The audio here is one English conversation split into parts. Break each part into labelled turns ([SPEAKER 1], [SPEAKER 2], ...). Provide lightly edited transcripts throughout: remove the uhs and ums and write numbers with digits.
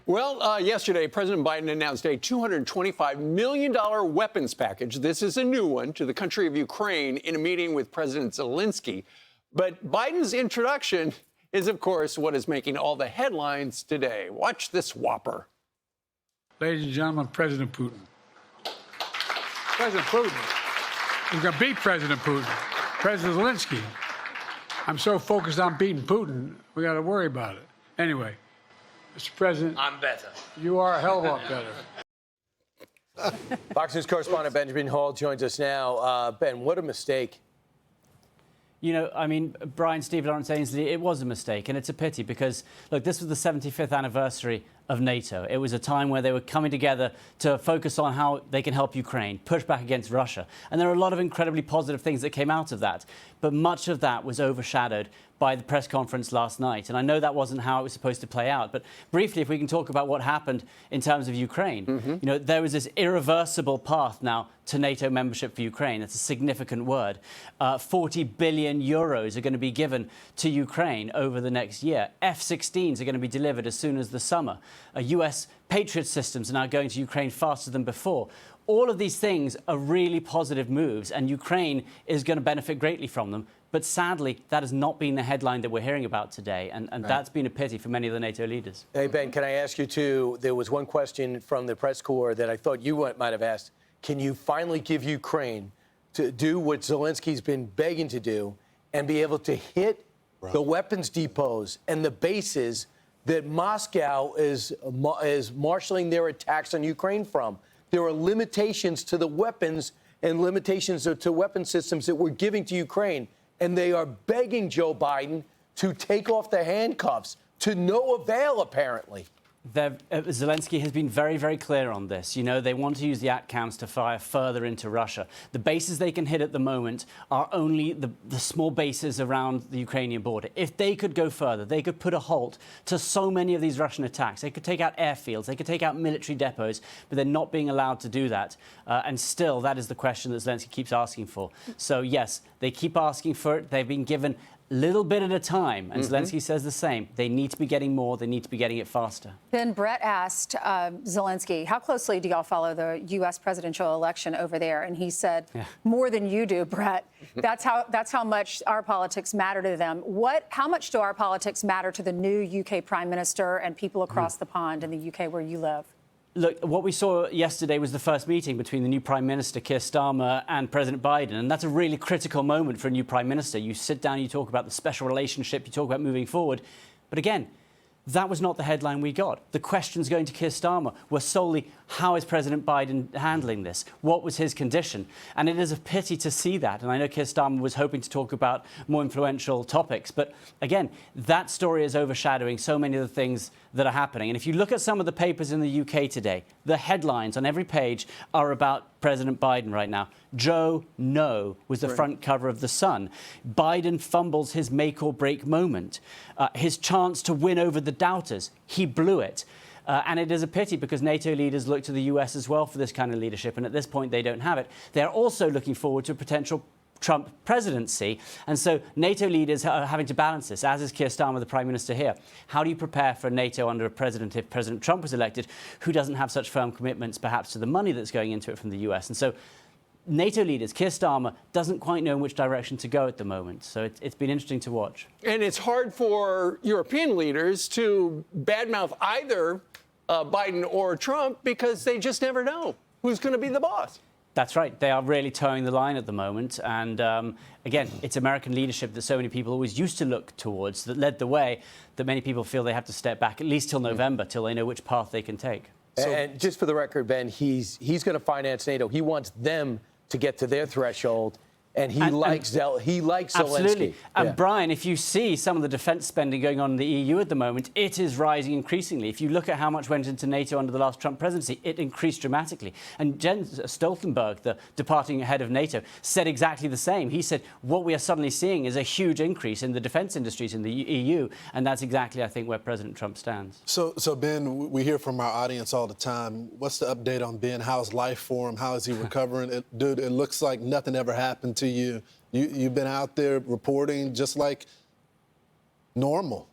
[SPEAKER 1] Yesterday, President Biden announced a $225 million weapons package. This is a new one to the country of Ukraine in a meeting with President Zelensky. But Biden's introduction is, of course, what is making all the headlines today. Watch this whopper.
[SPEAKER 2] Ladies and gentlemen, President Putin. President Putin. He's going to beat President Putin. President Zelensky. I'm so focused on beating Putin, we got to worry about it. Anyway, Mr. President.
[SPEAKER 3] I'm better.
[SPEAKER 2] You are a hell of a lot better.
[SPEAKER 4] Fox News correspondent Benjamin Hall joins us now. Ben, what a mistake.
[SPEAKER 5] You know, I mean, Brian, Steve, Lawrence Ainsley, it was a mistake, and it's a pity because, look, this was the 75th anniversary of NATO. It was a time where they were coming together to focus on how they can help Ukraine, push back against Russia. And there are a lot of incredibly positive things that came out of that. But much of that was overshadowed by the press conference last night. And I know that wasn't how it was supposed to play out. But briefly, if we can talk about what happened in terms of Ukraine, you know, there was this irreversible path now to NATO membership for Ukraine. That's a significant word. 40 billion euros are going to be given to Ukraine over the next year. F-16s are going to be delivered as soon as the summer. US Patriot systems are now going to Ukraine faster than before. All of these things are really positive moves, and Ukraine is going to benefit greatly from them. But sadly, that has not been the headline that we're hearing about today, and that's been a pity for many of the NATO leaders.
[SPEAKER 4] Hey, Ben, can I ask you, too, there was one question from the press corps that I thought you might have asked. Can you finally give Ukraine to do what Zelensky's been begging to do and be able to hit the weapons depots and the bases that Moscow is marshaling their attacks on Ukraine from? There are limitations to the weapons and limitations to weapon systems that we're giving to Ukraine. And they are begging Joe Biden to take off the handcuffs, to no avail, apparently.
[SPEAKER 5] Zelensky has been very, very clear on this. You know, they want to use the ATACMS to fire further into Russia. The bases they can hit at the moment are only the small bases around the Ukrainian border. If they could go further, they could put a halt to so many of these Russian attacks. They could take out airfields, they could take out military depots, but they're not being allowed to do that. And still, that is the question that Zelensky keeps asking for. So, yes, they keep asking for it. They've been given little bit at a time, and Zelensky says the same. They need to be getting more. They need to be getting it faster.
[SPEAKER 6] Then Brett asked Zelensky, how closely do y'all follow the U.S. presidential election over there? And he said, more than you do, Brett. That's how much our politics matter to them. How much do our politics matter to the new U.K. Prime Minister and people across the pond in the U.K. where you live?
[SPEAKER 5] Look, what we saw yesterday was the first meeting between the new Prime Minister, Keir Starmer, and President Biden. And that's a really critical moment for a new Prime Minister. You sit down, you talk about the special relationship, you talk about moving forward. But again, that was not the headline we got. The questions going to Keir Starmer were solely, how is President Biden handling this? What was his condition? And it is a pity to see that. And I know Keir Starmer was hoping to talk about more influential topics. But again, that story is overshadowing so many of the things that are happening. And if you look at some of the papers in the UK today, the headlines on every page are about President Biden right now. Joe No was the front cover of The Sun. Biden fumbles his make or break moment. His chance to win over the doubters. He blew it. And it is a pity because NATO leaders look to the US as well for this kind of leadership. And at this point, they don't have it. They're also looking forward to a potential Trump presidency. And so NATO leaders are having to balance this, as is Keir Starmer, the Prime Minister here. How do you prepare for NATO under a president if President Trump was elected, who doesn't have such firm commitments perhaps to the money that's going into it from the US? And so NATO leaders, Keir Starmer, doesn't quite know in which direction to go at the moment. So it's been interesting to watch.
[SPEAKER 1] And it's hard for European leaders to badmouth either Biden or Trump because they just never know who's going to be the boss.
[SPEAKER 5] That's right. They are really towing the line at the moment. And again, it's American leadership that so many people always used to look towards that led the way, that many people feel they have to step back at least till November, till they know which path they can take.
[SPEAKER 4] And just for the record, Ben, he's going to finance NATO. He wants them to get to their threshold. And he likes Zelensky.
[SPEAKER 5] Absolutely. And
[SPEAKER 4] yeah.
[SPEAKER 5] Brian, if you see some of the defence spending going on in the EU at the moment, it is rising increasingly. If you look at how much went into NATO under the last Trump presidency, it increased dramatically. And Jens Stoltenberg, the departing head of NATO, said exactly the same. He said, what we are suddenly seeing is a huge increase in the defence industries in the EU. And that's exactly, I think, where President Trump stands.
[SPEAKER 7] So Ben, we hear from our audience all the time. What's the update on Ben? How's life for him? How is he recovering? Dude, it looks like nothing ever happened to you. You've been out there reporting just like normal.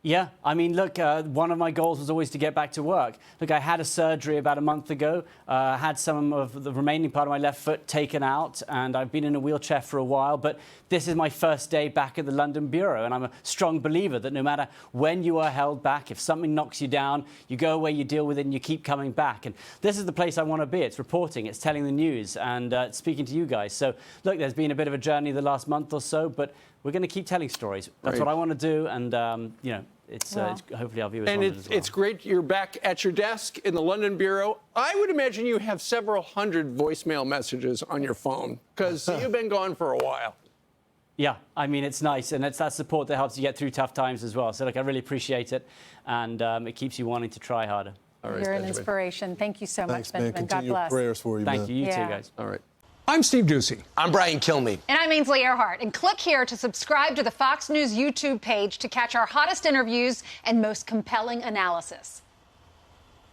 [SPEAKER 5] Yeah, I mean, look, one of my goals was always to get back to work. Look, I had a surgery about a month ago, had some of the remaining part of my left foot taken out, and I've been in a wheelchair for a while, but this is my first day back at the London Bureau, and I'm a strong believer that no matter when you are held back, if something knocks you down, you go away, you deal with it, and you keep coming back. And this is the place I want to be. It's reporting, it's telling the news, and speaking to you guys. So, look, there's been a bit of a journey the last month or so, but we're going to keep telling stories. That's what I want to do, and, you know, it's hopefully our viewers want it as well.
[SPEAKER 1] It's great you're back at your desk in the London Bureau. I would imagine you have several hundred voicemail messages on your phone because you've been gone for a while.
[SPEAKER 5] Yeah, I mean, it's nice, and it's that support that helps you get through tough times as well. So, look, I really appreciate it, and it keeps you wanting to try harder.
[SPEAKER 1] All right,
[SPEAKER 6] You're an
[SPEAKER 1] Benjamin.
[SPEAKER 6] inspiration. Thank you so
[SPEAKER 7] Thanks,
[SPEAKER 6] much, Benjamin.
[SPEAKER 7] man.
[SPEAKER 6] God
[SPEAKER 7] Continue
[SPEAKER 6] bless.
[SPEAKER 7] prayers for you, man.
[SPEAKER 5] Thank you. You too, guys.
[SPEAKER 1] All right.
[SPEAKER 2] I'm Steve Ducey.
[SPEAKER 4] I'm Brian Kilmeade.
[SPEAKER 3] And I'm Ainsley Earhart. And click here to subscribe to the Fox News YouTube page to catch our hottest interviews and most compelling analysis.